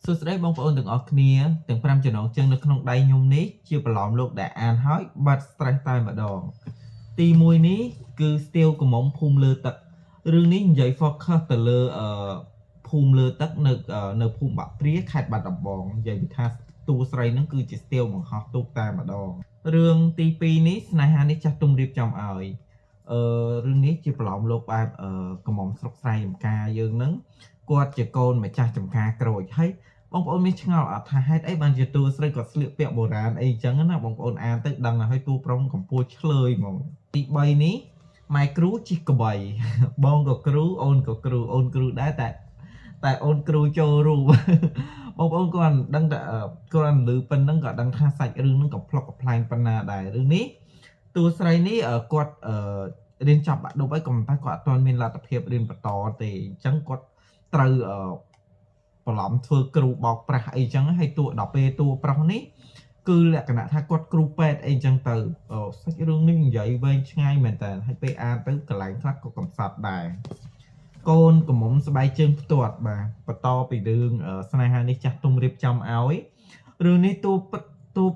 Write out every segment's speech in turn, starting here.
សួស្តីបងប្អូនទាំងអស់គ្នាទាំង5ចំណងជើងនៅក្នុងដៃខ្ញុំនេះជាប្រឡំលោកដែលអានហើយបាត់ stress តែម្ដងទី1នេះគឺស្ទាវកំមុំភូមិលើទឹករឿងនេះនិយាយ focus ទៅលើភូមិលើទឹកនៅភូមិបាក់ព្រាខេត្តបាត់ដំបងនិយាយពីថាតួស្រីនឹងគឺជាស្ទាវបង្ហោះទូកតែម្ដងរឿងទី2នេះស្នេហានេះចាស់ទុំរៀបចំឲ្យរឿងនេះជាប្រឡំលោកបែបកំមុំស្រុកស្រែចំការយើងនឹងគាត់ជាកូនម្ចាស់ចំការក្រូចហើយបងប្អូនមានឆ្ងល់អត់ថាហេតុអីបានជាតួស្រីគាត់ស្លៀកពាក់បុរាណអីចឹងណាបងប្អូនអានទៅដឹងហើយតួប្រុសកំពូលឆ្លើយហ្មងទី3នេះម៉ែគ្រូជិះក្បៃបងក៏គ្រូអូនក៏គ្រូអូនគ្រូដែរតែអូនគ្រូចូលរូបបងប្អូនគាត់ដឹងតែគាត់ឮប៉ុណ្ណឹងក៏ដឹងថាសាច់រឿងហ្នឹងក៏ផ្លុកកំ pl ែងប៉ុណ្ណាដែររឿងនេះតួស្រីនេះគាត់រៀនចប់បាក់ឌុបហើយក៏ប៉ុន្តែគាត់អត់ទាន់មានលទ្ធភាពរៀនបន្តទេអញ្ចឹងគាត់ត្រូវប្រឡំធ្វើគ្រូបោកប្រាស់អីចឹងហើយដល់ពេលតួប្រុសនេះគឺលក្ខណៈថាគាត់គ្រូពេទ្យអីចឹងទៅសាច់រឿងនេះនិយាយវែងឆ្ងាយមែនតើហើយពេលអានទៅកន្លែងខ្លះក៏កំសត់ដែរកូនកំមុំស្បែកជើងផ្ទាត់បាទបន្តពីរឿងស្នេហានេះចាស់ទុំរៀបចំឲ្យរឿងនេះតួ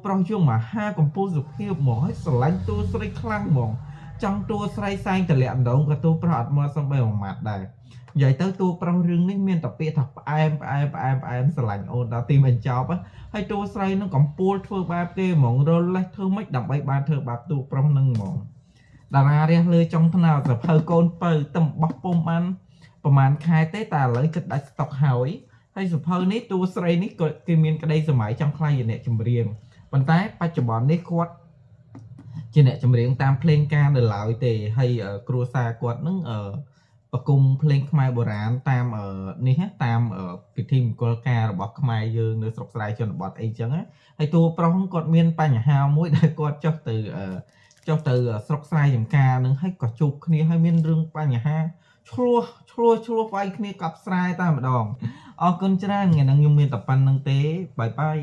ប្រុសយងមហាកម្ពុជាសុភាពហ្មងហើយស្រឡាញ់តួស្រីខ្លាំងហ្មងចង់តួស្រីសែងតលាក់ដងក៏តួប្រុសអត់មកសំបីមួយម៉ាត់ដែរនិយាយទៅតួប្រុសរឿងនេះមានតែពាក្យថាផ្អែមស្រឡាញ់អូនដល់ទីបញ្ចប់ហើយតួស្រីនឹងកំពូលធ្វើបែបគេហ្មងរលេះធ្វើម៉េចដើម្បីបានធ្វើបែបតួប្រុសនឹងហ្មងតារារះលើចុងថ្នោតសភៅកូនបើទៅបោះពុំបានប្រហែលខែទេតែឥឡូវចិត្តដាច់ស្តុកហើយសភៅនេះតួស្រីនេះក៏គេមានក្តីសម័យចង់ខ្លាយជាអ្នកចម្រៀងប៉ុន្តែបច្ចុប្បន្ននេះគាត់ជាអ្នកចម្រៀងតាមភ្លេងការនៅឡើយទេហើយគ្រួសារគាត់នឹងប្រគំភ្លេងខ្មែរបុរាណតាមនេះតាមពិធីមង្គលការរបស់ខ្មែរយើងនៅស្រុកស្រែជនបទអីចឹងហើយតួប្រុសគាត់មានបញ្ហាមួយដែលគាត់ចុះទៅស្រុកស្រែចំការនឹងហើយក៏ជួបគ្នាហើយមានរឿងបញ្ហាឆ្លោះវាយគ្នាកັບស្រែតែម្ដងអរគុណច្រើនថ្ងៃហ្នឹងខ្ញុំមានតែប៉ុណ្្នឹងទេបាយ